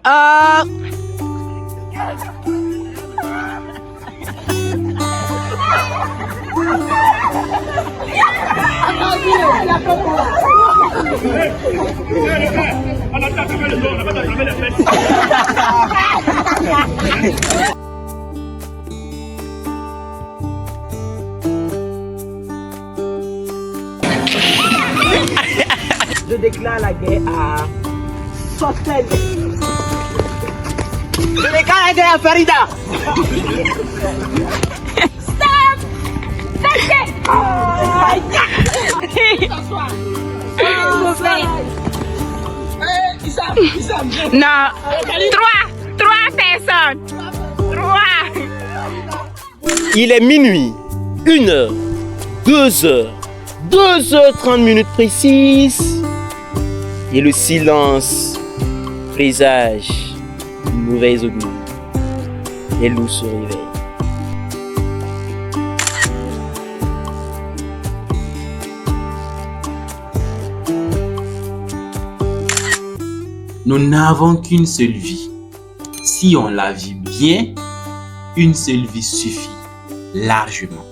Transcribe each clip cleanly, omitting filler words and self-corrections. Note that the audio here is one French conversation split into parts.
Je déclare la guerre à Sosten. Je déclare la guerre à Farida. Stop! Non, trois personnes. Il est minuit, 1h, 2h, 2h30 précises. Et le silence présage une mauvaise augure. Les loups se réveillent. Nous n'avons qu'une seule vie. Si on la vit bien, une seule vie suffit largement.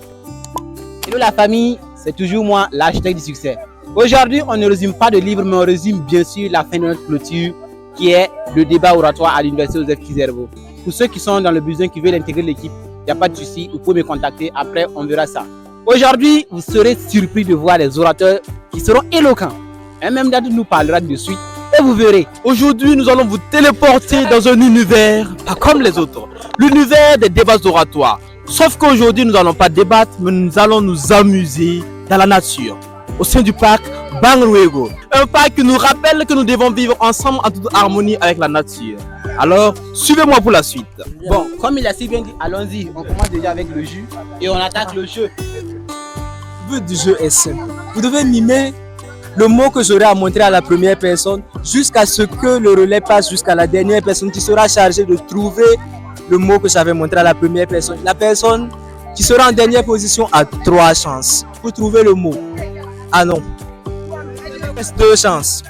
Hello la famille, c'est toujours moi, l'architecte du succès. Aujourd'hui, on ne résume pas de livre, mais on résume bien sûr la fin de notre clôture, qui est le débat oratoire à l'université Joseph Kizerbo. Pour ceux qui sont dans le besoin, qui veulent intégrer l'équipe, il n'y a pas de souci, vous pouvez me contacter, après on verra ça. Aujourd'hui, vous serez surpris de voir des orateurs qui seront éloquents. Un même date nous parlera de suite. Et vous verrez. Aujourd'hui, nous allons vous téléporter dans un univers pas comme les autres. L'univers des débats oratoires. Sauf qu'aujourd'hui, nous n'allons pas débattre, mais nous allons nous amuser dans la nature. Au sein du parc Bangruego. Un parc qui nous rappelle que nous devons vivre ensemble en toute harmonie avec la nature. Alors, suivez-moi pour la suite. Bon, comme il a si bien dit, allons-y. On commence déjà avec le jeu et on attaque le jeu. Le but du jeu est simple. Vous devez mimer le mot que j'aurai à montrer à la première personne jusqu'à ce que le relais passe jusqu'à la dernière personne qui sera chargée de trouver le mot que j'avais montré à la première personne. La personne qui sera en dernière position a 3 chances pour trouver le mot. Ah non, il reste 2 chances.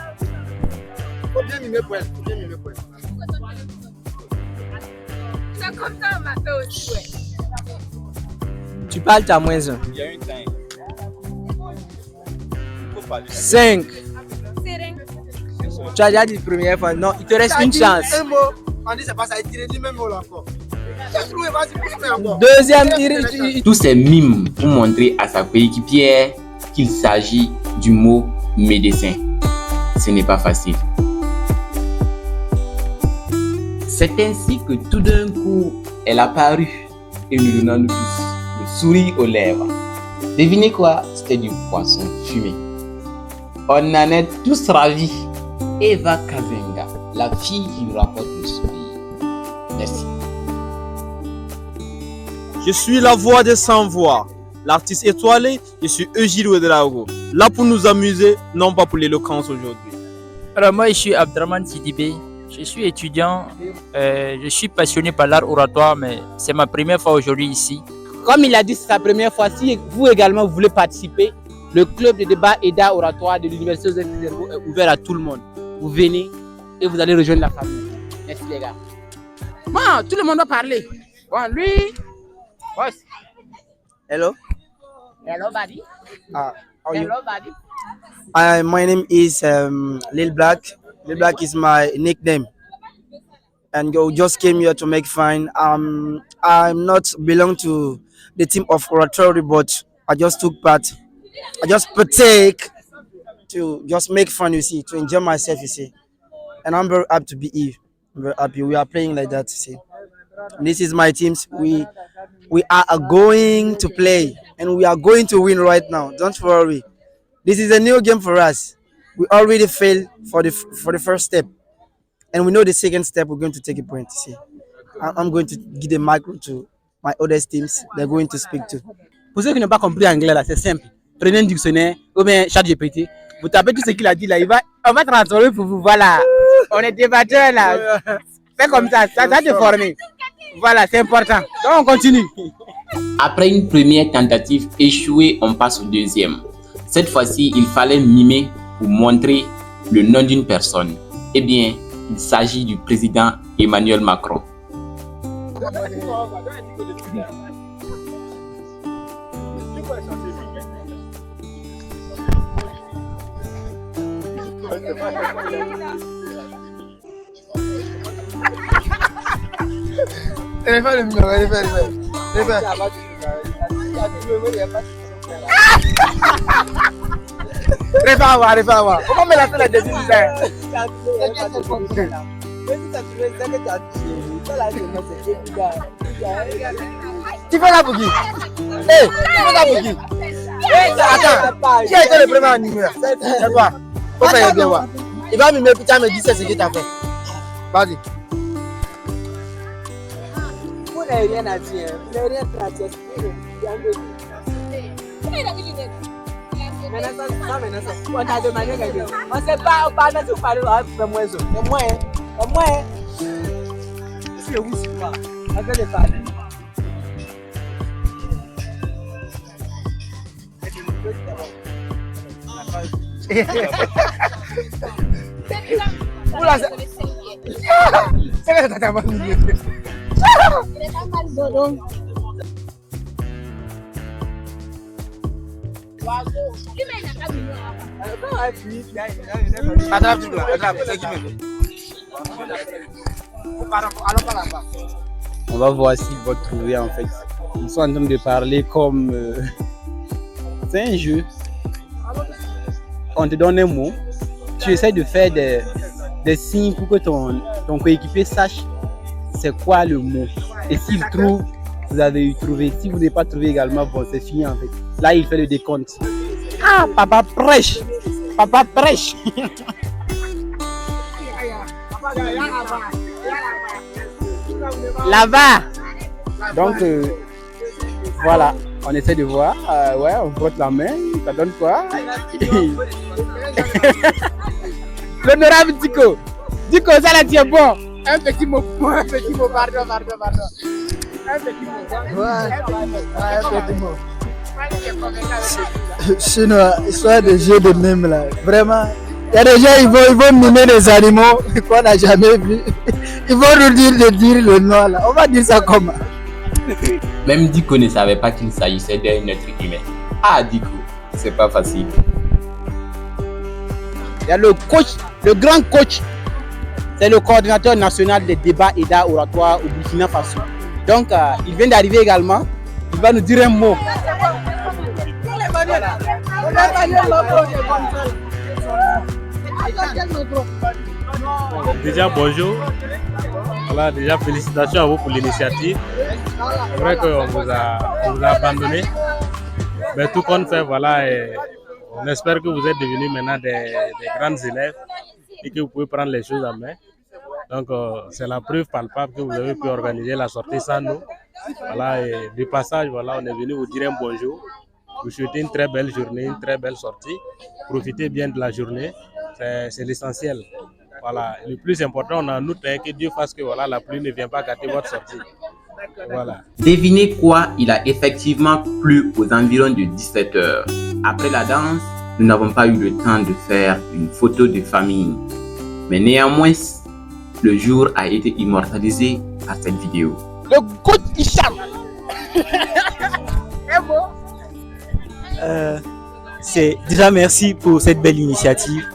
C'est comme ça on m'a fait aussi, ouais. Tu parles, t'as moins 1. 5. Tu as déjà dit la première fois. Non, il te reste une chance. On dit c'est pas ça, il tire du même mot là encore. Deuxième tir. Tous ces mimes pour montrer à sa coéquipière qu'il s'agit du mot médecin. Ce n'est pas facile. C'est ainsi que tout d'un coup, elle a paru et nous donnant nous tous le sourire aux lèvres. Devinez quoi? C'était du poisson fumé. On en est tous ravis. Eva Kazenga, la fille qui nous rapporte le sourire. Merci. Je suis la voix des sans-voix. L'artiste étoilé, je suis Eugile Ouedraogo. Là pour nous amuser, non pas pour l'éloquence aujourd'hui. Alors moi je suis Abdraman Sidibé. Je suis étudiant. Je suis passionné par l'art oratoire, mais c'est ma première fois aujourd'hui ici. Comme il a dit, c'est sa première fois. Si vous également voulez participer, le club de débat et d'art oratoire de l'université Joseph Kizerbo est ouvert à tout le monde. Vous venez et vous allez rejoindre la famille. Merci les gars. Bon, tout le monde va parler. Bon, lui. Boss. Hello. Hello, buddy. How are you? Hello, buddy. My name is Lil Black. Lil Black is my nickname. And you just came here to make fun. I'm not belong to the team of oratory, but I just took part. I just partake to just make fun, you see, to enjoy myself, you see. And I'm very happy to be here. I'm very happy. We are playing like that, you see. And this is my teams. We are going to play and we are going to win right now. Don't worry. This is a new game for us. We already failed for the first step. And we know the second step we're going to take a point. See, I'm going to give the micro to my other teams. They're going to speak to. Pour ceux qui n'ont pas compris anglais, là, c'est simple. Prenez un dictionnaire ou bien ChatGPT. Vous tapez tout ce qu'il a dit là. On va transformer pour vous. Voilà. On est débatteurs là. Fais comme ça va te former. Voilà, c'est important. Donc on continue. Après une première tentative échouée, on passe au deuxième. Cette fois-ci, il fallait mimer pour montrer le nom d'une personne. Eh bien, Il s'agit du président Emmanuel Macron. Comment me la fait la deuxième tu fais la bougie. Hey, tu fais la bougie. Attends, qui a été le premier animé? C'est toi. Faut faire bien voir. Il va me mettre putain, me dire c'est ce que tu as fait. Vas-y. Vous n'avez rien à dire. Vous n'avez rien à dire. On a demandé quelque chose. On ne sait pas, on parle de parler de moins. C'est moins. C'est moins. C'est où c'est pas. On peut les parler. Oula, c'est que t'as pas oublié. On va voir s'ils vont trouver en fait. Ils sont en train de parler comme... C'est un jeu. On te donne un mot. Tu essaies de faire des signes pour que ton coéquipier sache c'est quoi le mot. Et s'il trouve, vous avez trouvé. Si vous n'avez pas trouvé également, bon, c'est fini en fait. Là, il fait le décompte. Ah, papa prêche. Papa prêche. Là-bas. Donc, voilà. On essaie de voir. Ouais, on frotte la main. Ça donne quoi? L'honorable Dico. Dico, ça là, tu es bon. Un petit mot, pardon. Un petit mot. Ouais, un petit mot. Chinois, histoire de jeu de même là. Vraiment. Il y a des gens, ils vont mimer des animaux qu'on n'a jamais vus. Ils vont nous dire de dire le nom là. On va dire ça comment? Même Dico ne savait pas qu'il s'agissait d'un être humain. Ah, Dico, c'est pas facile. Il y a le coach, le grand coach. C'est le coordinateur national des débats et d'art oratoire au Burkina Faso. Donc, il vient d'arriver également. Il va nous dire un mot. Déjà bonjour, voilà, déjà félicitations à vous pour l'initiative. C'est vrai qu'on vous a abandonné, mais tout compte fait, voilà, et on espère que vous êtes devenus maintenant des grands élèves et que vous pouvez prendre les choses en main. Donc c'est la preuve palpable que vous avez pu organiser la sortie sans nous. Voilà, et du passage, voilà, on est venu vous dire un bonjour, vous souhaiter une très belle journée, une très belle sortie. Profitez bien de la journée, c'est l'essentiel. Voilà, le plus important, on a en outre que Dieu fasse que voilà, la pluie ne vient pas gâter votre sortie. Voilà. Devinez quoi? Il a effectivement plu aux environs de 17 h. Après la danse, nous n'avons pas eu le temps de faire une photo de famille. Mais néanmoins, le jour a été immortalisé par cette vidéo. Le coach Hicham. C'est déjà merci pour cette belle initiative.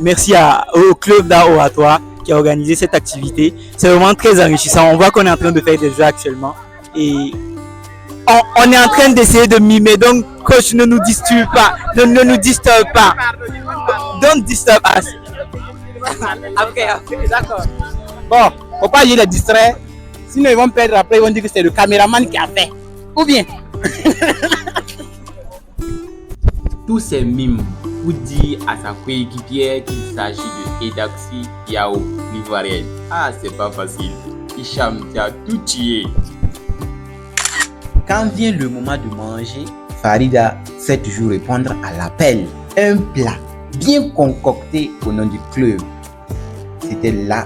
Merci au club d'art oratoire qui a organisé cette activité. C'est vraiment très enrichissant. On voit qu'on est en train de faire des jeux actuellement et on est en train d'essayer de mimer. Donc coach, ne nous disturbe pas, ne nous disturbe pas. Don't disturb us. Ok, d'accord. Bon, faut pas y les distraire. Sinon ils vont perdre après, ils vont dire que c'est le caméraman qui a fait. Ou bien. Tous ces mimes pour dire à sa coéquipière qu'il s'agit de Edaxi Yao, l'Ivoirienne. Ah, c'est pas facile. Hicham, tu as tout tué. Quand vient le moment de manger, Farida sait toujours répondre à l'appel. Un plat bien concocté au nom du club. C'était la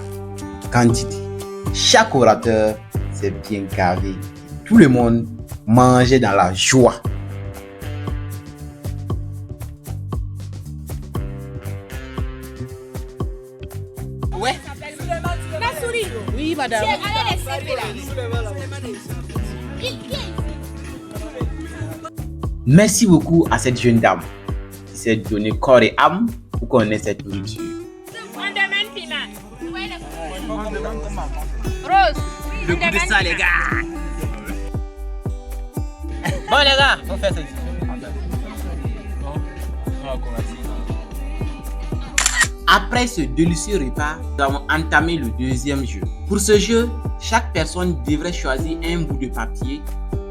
quantité. Chaque orateur s'est bien gavé. Tout le monde mangeait dans la joie. Ouais, Oui, madame. Allez, laissez là. Merci beaucoup à cette jeune dame qui s'est donné corps et âme pour qu'on ait cette nourriture. On demande Pina. Rose. Le goût de ça, les gars. Bon, les gars, on fait ça ici. Après ce délicieux repas, nous avons entamé le deuxième jeu. Pour ce jeu, chaque personne devrait choisir un bout de papier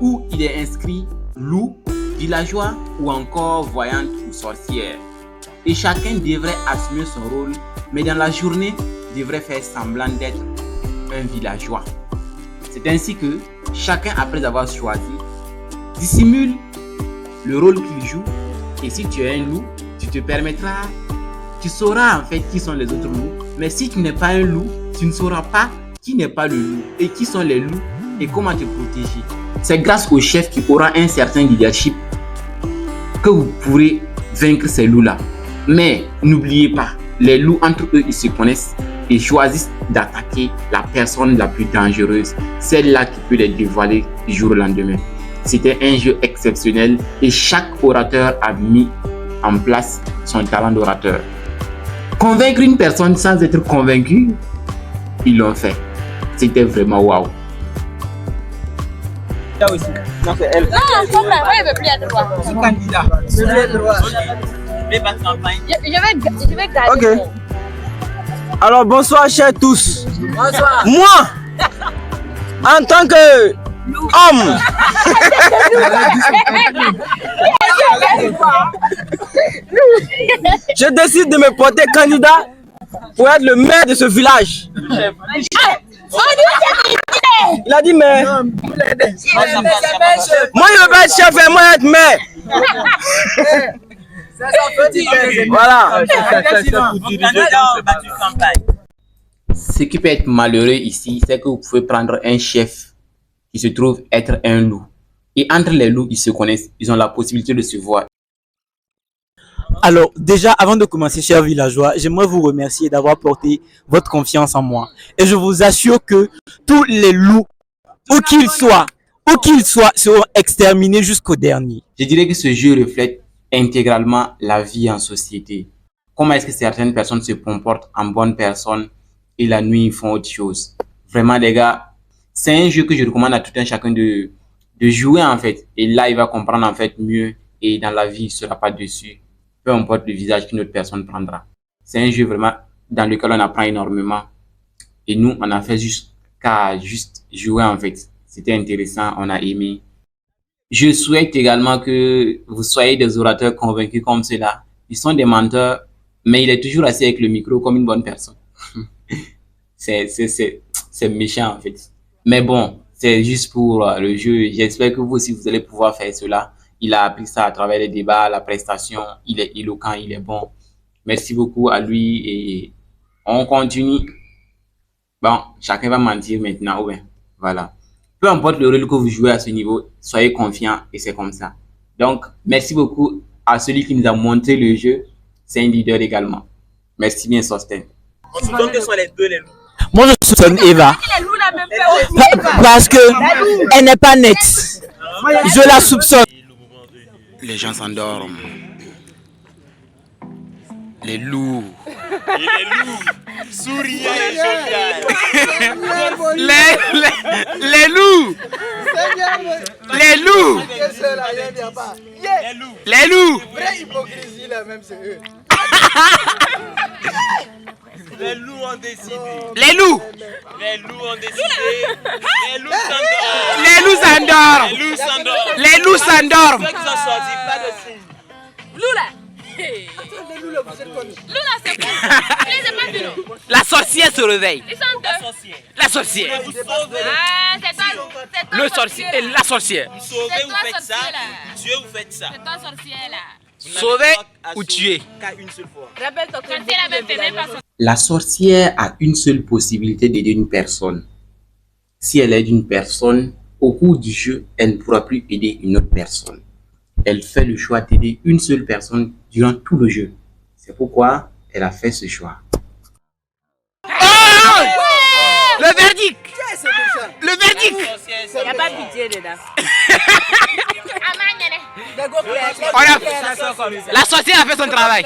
où il est inscrit loup, villageois ou encore voyante ou sorcière. Et chacun devrait assumer son rôle, mais dans la journée, devrait faire semblant d'être un villageois. C'est ainsi que chacun, après avoir choisi, dissimule le rôle qu'il joue. Et si tu es un loup, tu sauras en fait qui sont les autres loups. Mais si tu n'es pas un loup, tu ne sauras pas qui n'est pas le loup et qui sont les loups et comment te protéger. C'est grâce au chef qui aura un certain leadership que vous pourrez vaincre ces loups-là. Mais n'oubliez pas, les loups entre eux, ils se connaissent et choisissent d'attaquer la personne la plus dangereuse, celle-là qui peut les dévoiler du jour au lendemain. C'était un jeu exceptionnel et chaque orateur a mis en place son talent d'orateur. Convaincre une personne sans être convaincu, ils l'ont fait. C'était vraiment waouh. Non, comme là, moi, je veux plus être droit. C'est candidat. Je vais garder. Ok. Alors bonsoir chers tous. Bonsoir. Moi, en tant que homme, je décide de me porter candidat pour être le maire de ce village. Il a dit mais. Moi je veux pas être chef et moi être maire. Voilà. Ce qui peut être malheureux ici, c'est que vous pouvez prendre un chef qui se trouve être un loup. Et entre les loups, ils se connaissent, ils ont la possibilité de se voir. Alors, déjà, avant de commencer, chers villageois, j'aimerais vous remercier d'avoir porté votre confiance en moi. Et je vous assure que tous les loups, où qu'ils soient, seront exterminés jusqu'au dernier. Je dirais que ce jeu reflète intégralement la vie en société. Comment est-ce que certaines personnes se comportent en bonnes personnes et la nuit ils font autre chose. Vraiment les gars, c'est un jeu que je recommande à tout un chacun de jouer en fait. Et là il va comprendre en fait mieux et dans la vie il ne sera pas dessus. Peu importe le visage qu'une autre personne prendra. C'est un jeu vraiment dans lequel on apprend énormément. Et nous on a fait jusqu'à jouer en fait. C'était intéressant, on a aimé. Je souhaite également que vous soyez des orateurs convaincus comme cela. Ils sont des menteurs, mais il est toujours assis avec le micro comme une bonne personne. C'est méchant en fait. Mais bon, c'est juste pour le jeu. J'espère que vous aussi vous allez pouvoir faire cela. Il a appris ça à travers les débats, la prestation. Il est éloquent, il est bon. Merci beaucoup à lui et on continue. Bon, chacun va mentir maintenant. Ouais, voilà. Peu importe le rôle que vous jouez à ce niveau, soyez confiants et c'est comme ça. Donc, merci beaucoup à celui qui nous a montré le jeu. C'est un leader également. Merci bien, Sosten. Donc, quels sont les deux les loups? Moi, je soupçonne Eva. Parce que elle n'est pas nette. Je la soupçonne. Les gens s'endorment. Les loups. Les loups, souriants et joviales. Les loups. Les loups. Les loups. Vraie hypocrisie là même c'est eux. Les loups ont décidé. Les loups. Les loups ont décidé. Les loups s'endorment. Les loups s'endorment. Les loups s'endorment. Les loups s'endorment. Ceux qui sont sortis, pas de signe. Lula. Lula, c'est quoi? Les pas vu, non? La sorcière se réveille. Ils sont deux. Sorcière. La sorcière. Vous sauvez. Ah, c'est toi. Le sorcier et la sorcière. Vous sauvez, C'est vous toi, faites ça. sorcier, là. Tuez, vous faites ça. C'est toi, sorcier, là. Vous n'avez Sauver droit à ou sauver tuer. qu'à une seule fois. Rappelle-toi que sorcier, la même fait même pas sorcier. La sorcière a une seule possibilité d'aider une personne. Si elle aide une personne, au cours du jeu, elle ne pourra plus aider une autre personne. Elle fait le choix d'aider une seule personne durant tout le jeu. C'est pourquoi elle a fait ce choix. Le tirer dedans. La sorcière a fait son travail.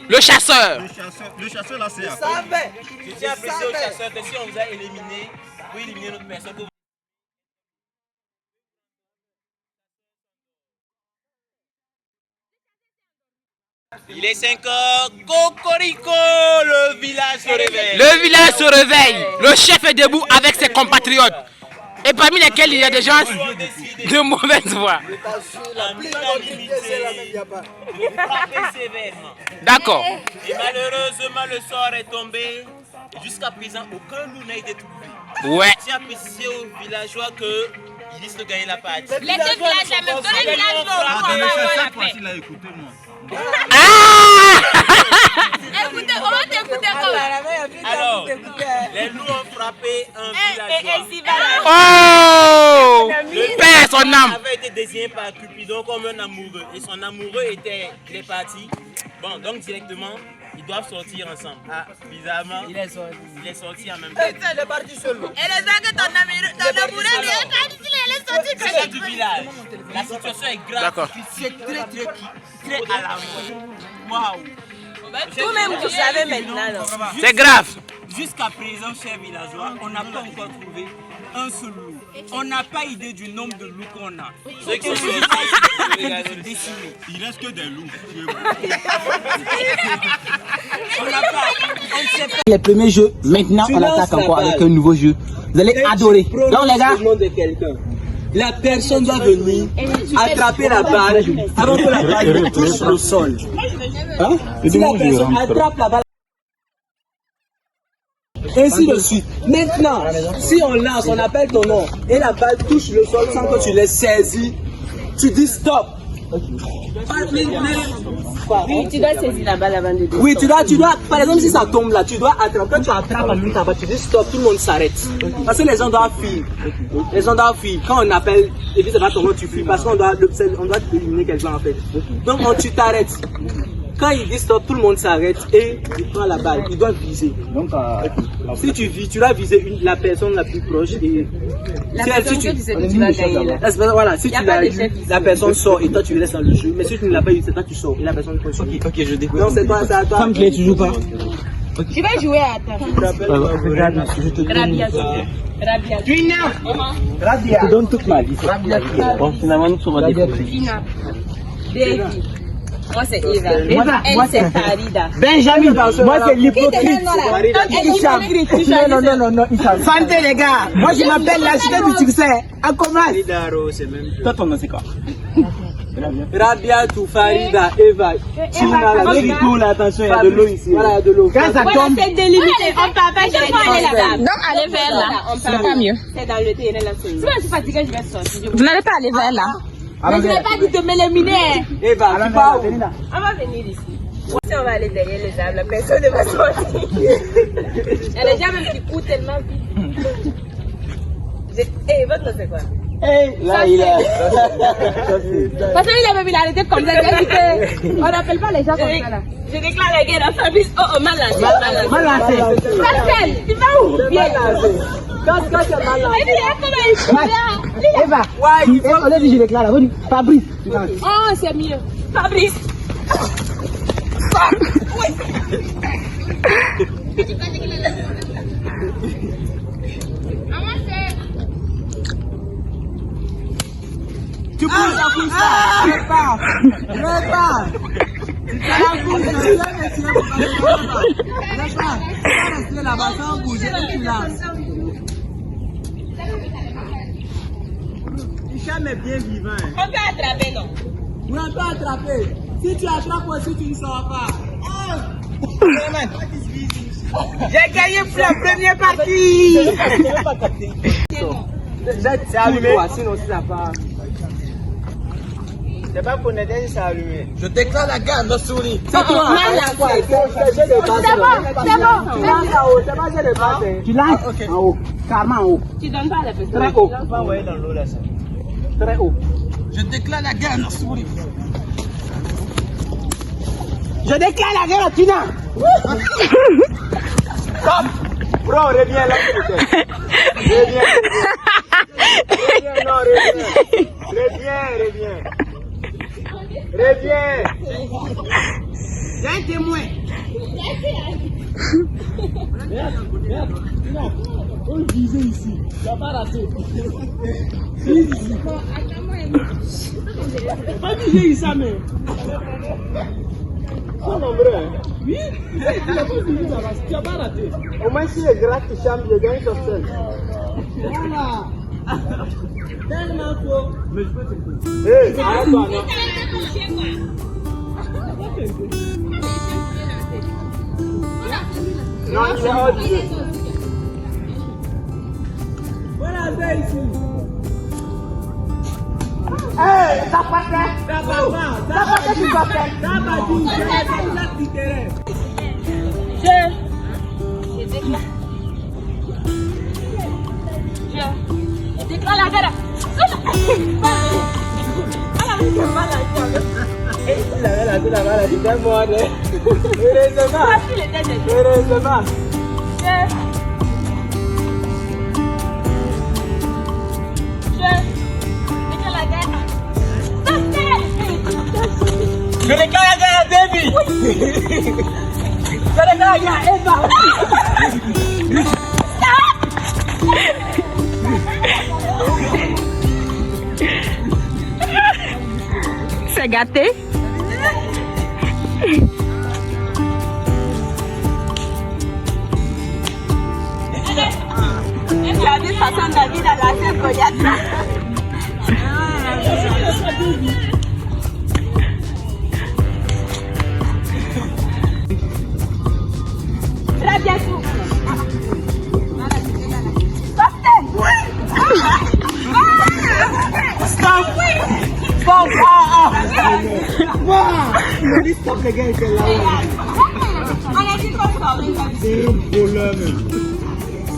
Le chasseur. Le chasseur là, c'est à Je savais. Je tiens à préciser au chasseur que si on vous a éliminé, vous éliminez notre personne. Il est 5 heures, Cocorico, le village se réveille. Le village se réveille. Le chef est debout avec ses compatriotes. Et parmi lesquels il y a des gens de mauvaise foi. D'accord. Et malheureusement, le sort est tombé. Jusqu'à présent, aucun loup n'a été trouvé. Ouais. Je tiens à préciser aux villageois que ils risquent de gagner la partie. Les deux villages, la même. Dans les villages, on va avoir la paix. Écoutez, on va t'écouter comment? Alors, les loups ont frappé un villageois. Oh! Père son âme. Il avait été désigné par Cupidon comme un amoureux. Et son amoureux était, il est parti. Bon, donc directement, ils doivent sortir ensemble. Ah, bizarrement, il est sorti en même temps. Il est parti seulement. Et les gens que ton amoureux est parti, il est sorti. C'est du village. La situation est grave. D'accord. C'est très alarmant. Waouh! Vous-même, vous savez maintenant. C'est grave. Jusqu'à présent, chers villageois, on n'a pas encore trouvé un seul loup. On n'a pas idée du nombre de loups qu'on a. Ceux qui sont sur le décimés. il reste que des loups. On n'a pas. On ne sait pas. Les premiers jeux, maintenant on attaque encore avec un nouveau jeu. Vous allez adorer. Donc les gars, la personne doit venir attraper la balle avant que la balle ne touche le sol. Hein? Si la personne attrape la balle, ainsi de suite. Maintenant, si on lance, on appelle ton nom et la balle touche le sol sans que tu l'aies saisi, tu dis stop. Oui, tu dois saisir la balle avant de dire. Oui, tu dois, par exemple, si ça tombe là, tu dois attraper. Quand tu attrapes en même temps, tu dis stop, tout le monde s'arrête. Parce que les gens doivent fuir. Les gens doivent fuir. Quand on appelle, et puis ça va ton nom, tu fuis. Parce qu'on doit éliminer quelqu'un en fait. Donc, quand tu t'arrêtes. Quand il dit stop, tout le monde s'arrête et il prend la balle. Il doit viser. Donc, si tu vis, tu dois viser la personne la plus proche. Et la personne que tu sais que tu vas gagner là. Voilà, si tu l'as eu, la personne sort et toi tu restes dans le jeu. Mais si tu ne l'as pas eu, c'est toi qui sors et la personne continue. Ok, je découvre. Non, c'est toi, c'est à toi. Comme tu joues pas. Tu vas jouer à ta. Rabia. Je te donne toute ma vie. Bon, finalement, tu vas découvrir. David. Moi c'est Eva. Elle c'est Farida. Benjamin, moi c'est l'hypocrite. Non, santé les gars. Moi je m'appelle la cité du succès. En commun. Toi ton nom c'est quoi? Rabia, Farida, Eva. Attention, il y a de l'eau ici. Voilà, il y a de l'eau. Quand ça tombe. C'est délimité. On peut pas aller là-bas. Donc allez vers là. C'est pas mieux. C'est dans le terrain là. Si je suis fatiguée, je vais sortir. Vous n'allez pas aller vers là. Mais je n'ai pas dit de m'éliminer. Eva, tu pars où? On va venir ici. Si on va aller derrière les arbres, la personne ne va sortir. Il y a des gens même qui courent tellement vite. Hey, votre nom c'est quoi? Là, il est. Parce qu'il avait mis l'arrêter comme ça. On n'appelle pas les gens comme ça là. Je déclare la guerre à Fabrice. Oh, mal lancé. Pascal, tu vas où? Viens. Quand c'est mal lancé. Eva, on a dit je déclare là. Fabrice. oh, c'est mieux. Fabrice. Tu peux la pousser. Prépare. Restez là-bas sans bouger, tu lances. Hicham est bien vivant. On peut attraper, non? Oui, on peut attraper. Si tu attrapes aussi, tu ne sors pas. J'ai gagné pour la première partie. C'est allumé. Sinon, si ça part. C'est pas pour n'aider, c'est allumé. Je déclare la guerre, nos souris. C'est toi. Tu lances en haut. Carrément en haut. Tu donnes pas à la personne. Très haut. On va envoyer dans l'eau là. Très haut. Je déclare la guerre, nos souris. Je déclare la guerre à Tina. Stop. Bro, reviens là. Reviens. Reviens. Il y a un témoin. On le disait ici. Tu n'as pas raté. Pas disait ici, mais. Oh non, vrai. Oui, tu n'as pas raté. Au moins, si les gras qui chambrent, les gars, ils sont seuls. Voilà. Tellement faux. Mais je peux te dire. Hé, arrête-toi, non. Non, il est hors du jeu. Voilà, c'est ici. Hey, ça passe. Ça va pas. Ça passe, tu vas faire. Ça va tout. Je déclare la guerre. La maladie d'un mois. Heureusement. Heureusement. Je déclare la guerre à David. Je déclare la guerre à Eva. C'est gâté. Il a dit façon David à la scène Goliath. Très bien tout. Stop. Stop. Stop les gars, c'est là. On a dit qu'on sort. C'est un voleur.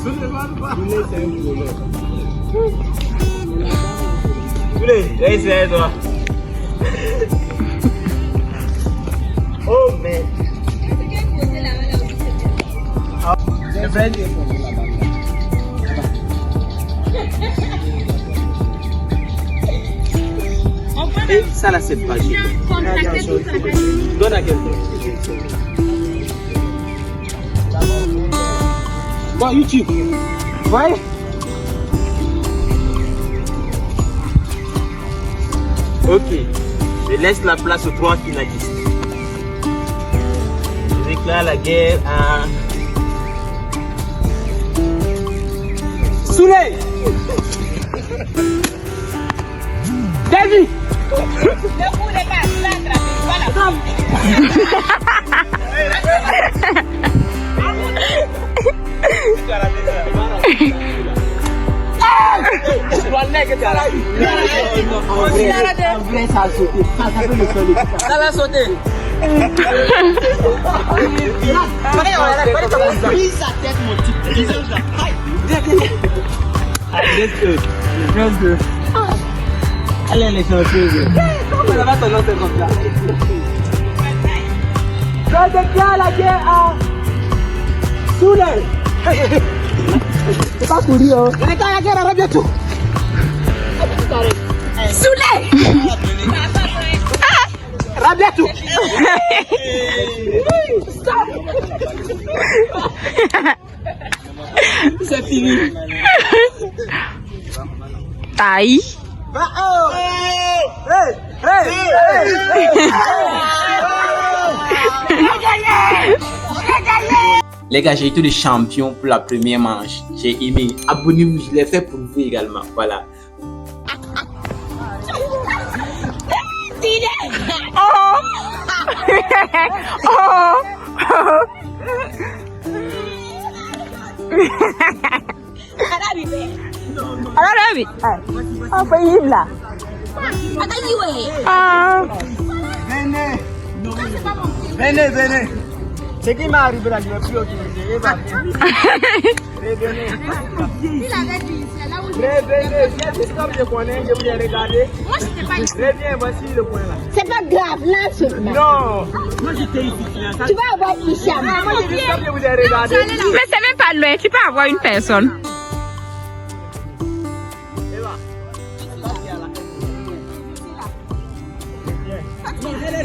C'est un voleur. Allez, c'est toi. Oh, mais. Le friend. Et ça là c'est pas juste. Donne à quelqu'un. Bon, YouTube. Ouais. Ok. Je laisse la place aux trois finalistes. Je déclare la guerre à Souley. David. Ça va sauter. Elle est chanceuse. Comment elle va te lancer comme ça? Je déclare la guerre à Souley. C'est pas courir, hein. Je déclare la guerre à Rabiatou. Souley. Rabiatou. Stop. C'est fini. Taille. Les gars, j'ai été le champion pour la première manche. J'ai aimé. Abonnez-vous, je l'ai fait pour vous également. Voilà. Venez. C'est qui m'a arrivé là, je l'ai plus autorisé. Revenez. Comme je connais, je vous ai regardé. Moi, je t'ai pas ici. Très bien, voici le point là. C'est pas grave, là, Non. Moi, j'étais ici. Tu vas avoir Hicham. Moi, je vous ai regardé. Mais c'est même pas loin, tu peux avoir une personne. Eva.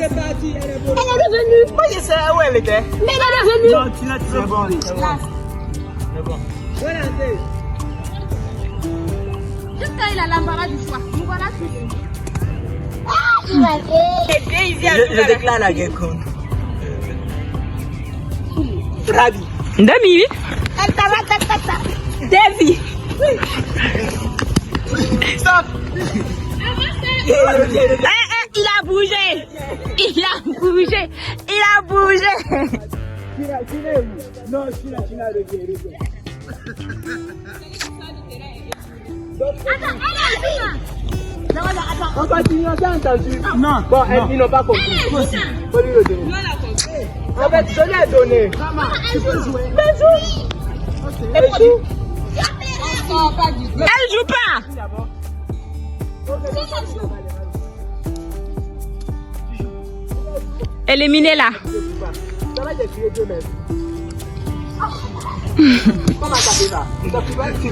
partie, elle est revenue. Moi je sais où elle était. Mais elle est revenue. Non, tu l'as c'est bon. C'est bon. Voilà, juste quand il a l'embarras du choix. Nous voilà tout. Je déclare la guerre contre Rabi. Demi. Davy. Stop. Il a bougé. Il a bougé. Il a bougé. Non, tu l'as le Attends. On continue, on s'est entendu. Non. Bon, ils n'ont pas compris. Faut lui le donner. En fait, je l'ai donné. Tu peux jouer. Elle joue. Elle joue pas. Éliminez-la. Ça va t'écrire deux mètres. Comment ça fait ça? Ça fait pas que tu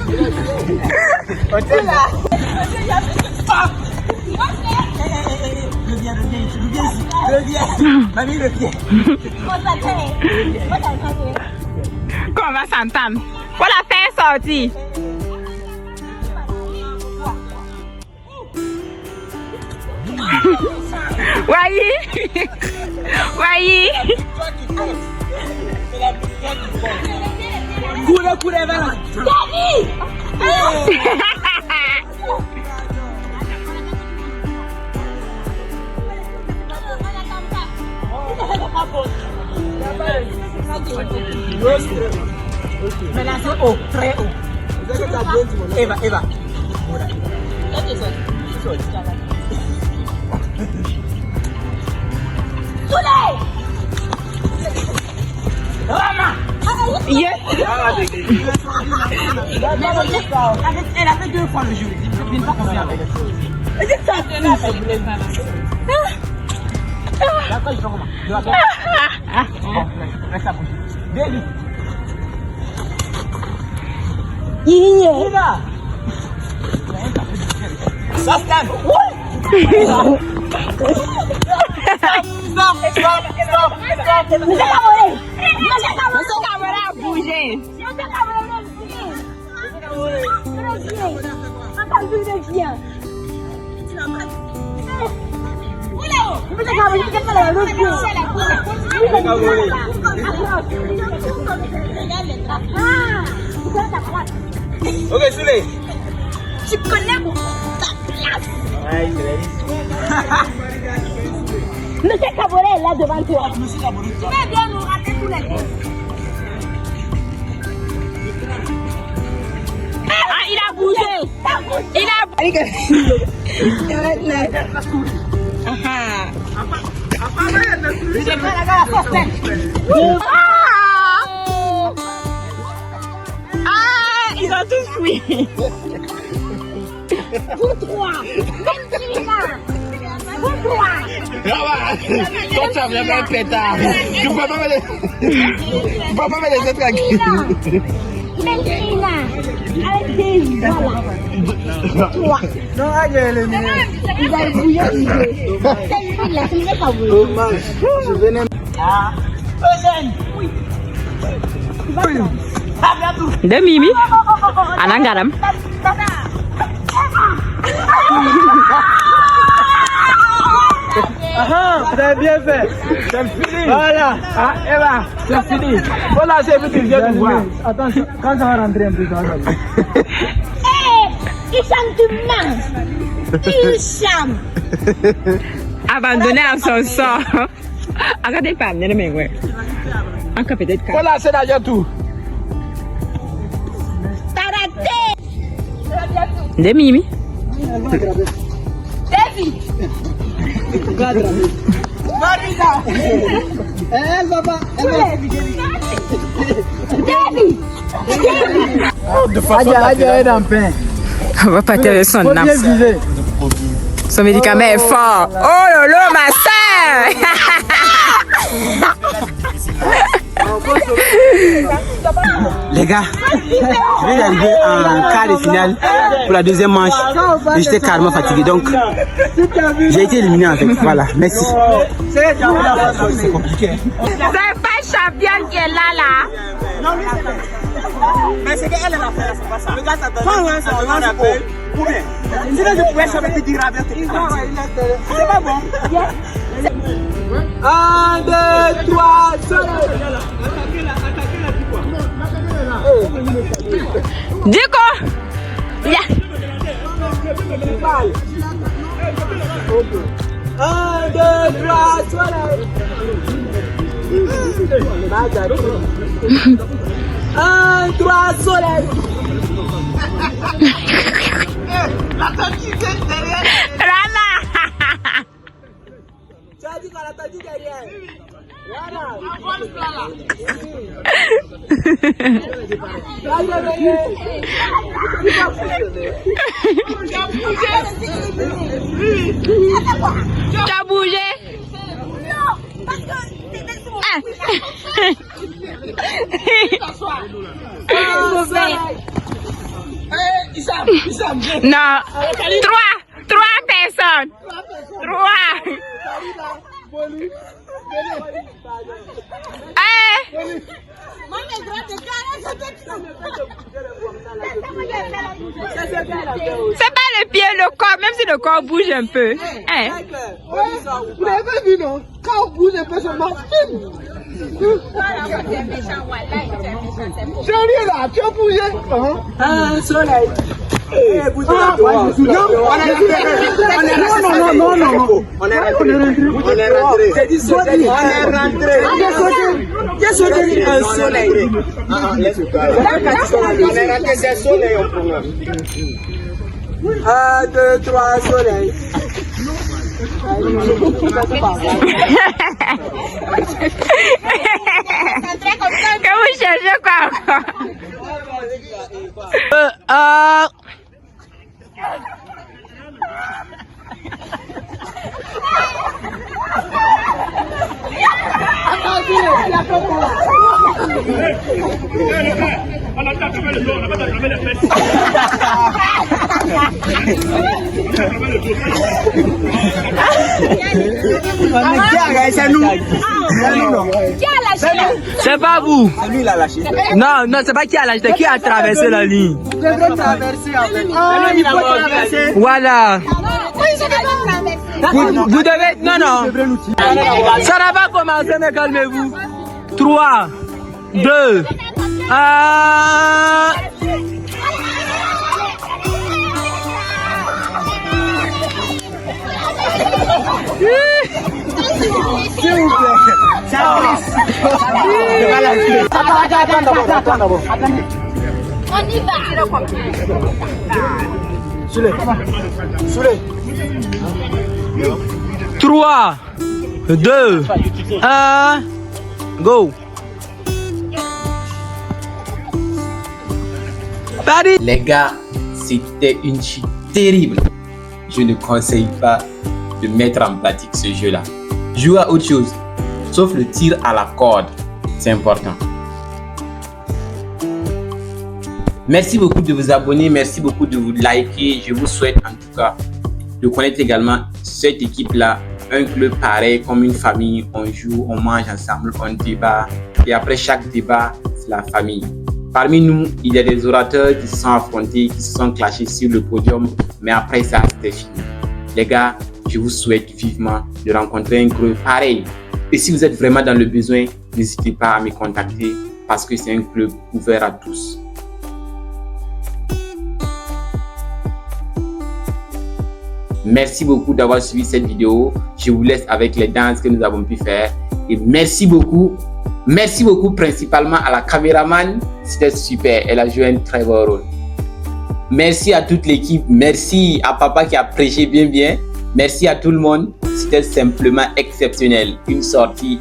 là. Reviens. Mamie, reviens. Comment on va s'entendre? Faut la faire sortir. Voyez. Courez vers là. Mais là c'est haut, très haut. Eva. Yes. Elle a fait 2 fois le jeu. Je ne viens pas confier avec elle. D'accord, je fais comment? Reste à bouger. Délit. Il va. Ça stand. Stop. Monsieur Camara a bougé. Ok, Souley. Tu connais ta place. Monsieur Caboret est là devant toi. Tu vas bien nous rater tous les deux. Ah, il a bougé. Il a bougé. Ils ont tous fui. Vous trois. Vous trois. Toi, tu as vraiment un pétard. Tu ne peux pas me laisser tranquille. Mentina. Avec tes voilà. Trois. Non, elle est éliminée. Il va bouiller les deux. Il a fini par bouiller. Dommage. Je venais. Ah. Eugène. Oui. De Mimi. Anangaram. Vous avez bien fait. C'est fini. Voilà. Ah, Eva, c'est fini. Voilà, c'est vite, il vient de voir. Attends, quand ça va rentrer un peu, ça va aller. Il chante du manche. Il chante. Abandonné à son sort. Regardez pas, ne le mets encore peut-être. Voilà, c'est déjà tout. T'as raté. De Mimi. David. Marisa. Elle va pas. David. De façon, On va partir avec son âme. Son médicament est fort. Oh lolo, ma soeur. Les gars, je vais arriver en quart de finale pour la deuxième manche et j'étais carrément fatigué, donc j'ai été éliminé en fait. Voilà, merci. C'est pas champion qui est là. Non, mais c'est qu'elle est la frère, c'est pas ça. Le gars, ça donne un peu. Ou bien, sinon je pouvais jamais te dire avec tes parents. C'est pas bon. 1, 2, 3, Dis quoi? Yeah. 1, 2, 3, soleil. 1, 3, soleil. La tortue est derrière. Tu as dit qu'on a tortue derrière. Tu as bougé? Non, trois personnes. Trois. C'est pas le pied, le corps, même si le corps bouge un peu. Vous l'avez vu, non? Quand on bouge un peu, ça marche. Sérieux là, tu as bougé? Un soleil. Non. On est rentré. C'est dit soleil. On est rentré. Qu'est-ce que c'est un soleil? On est rentré, c'est soleil au programme. 1, 2, 3, soleil. Que vous cherchez quoi encore? C'est nous. C'est pas vous. C'est lui, il a lâché. Non, c'est pas qui a lâché, c'est qui a traversé la ligne. Vous devez traverser avec. Il faut traverser. Voilà. Vous devez... Non. Ça n'a pas commencé, mais calmez-vous. 3, 2, 1... S'il vous plaît. Attends d'abord. On y va. Souley. 3, 2, 1, go. Paris. Les gars, c'était une chute terrible. Je ne conseille pas de mettre en pratique ce jeu-là. Jouez à autre chose, sauf le tir à la corde. C'est important. Merci beaucoup de vous abonner, merci beaucoup de vous liker. Je vous souhaite en tout cas de connaître également cette équipe-là. Un club pareil, comme une famille. On joue, on mange ensemble, on débat. Et après chaque débat, c'est la famille. Parmi nous, il y a des orateurs qui se sont affrontés, qui se sont clashés sur le podium. Mais après ça, c'était fini. Les gars, je vous souhaite vivement de rencontrer un club pareil. Et si vous êtes vraiment dans le besoin, n'hésitez pas à me contacter parce que c'est un club ouvert à tous. Merci beaucoup d'avoir suivi cette vidéo. Je vous laisse avec les danses que nous avons pu faire. Et merci beaucoup principalement à la caméraman. C'était super, elle a joué un très bon rôle. Merci à toute l'équipe, merci à papa qui a prêché bien. Merci à tout le monde, c'était simplement exceptionnel. Une sortie,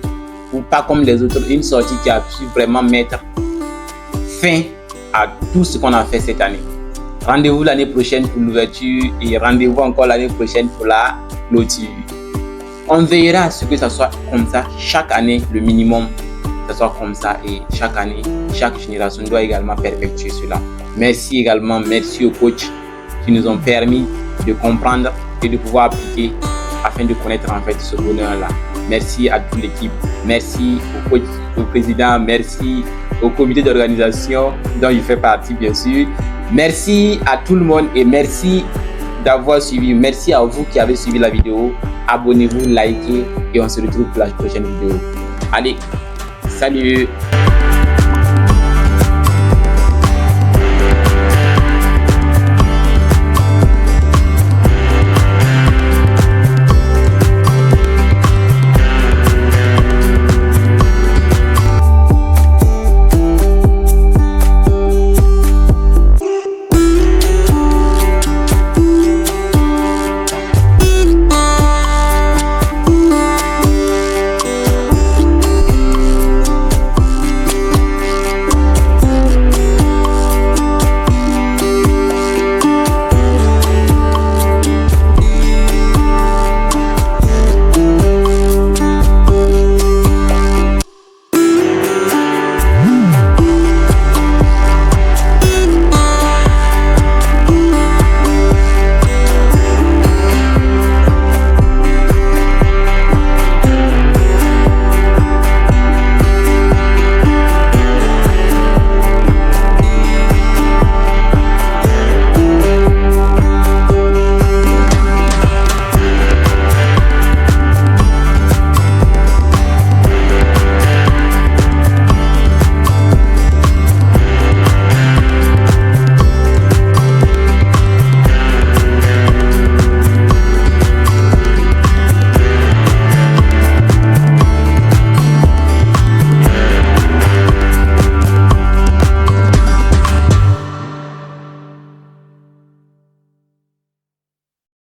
ou pas comme les autres, une sortie qui a pu vraiment mettre fin à tout ce qu'on a fait cette année. Rendez-vous l'année prochaine pour l'ouverture et rendez-vous encore l'année prochaine pour la clôture. On veillera à ce que ça soit comme ça chaque année le minimum ça soit comme ça et chaque année, chaque génération doit également perpétuer cela. Merci également, merci aux coachs qui nous ont permis de comprendre et de pouvoir appliquer afin de connaître en fait ce bonheur-là. Merci à toute l'équipe, merci au coach, au président, merci au comité d'organisation dont il fait partie bien sûr. Merci à tout le monde et merci d'avoir suivi. Merci à vous qui avez suivi la vidéo. Abonnez-vous, likez et on se retrouve pour la prochaine vidéo. Allez, salut!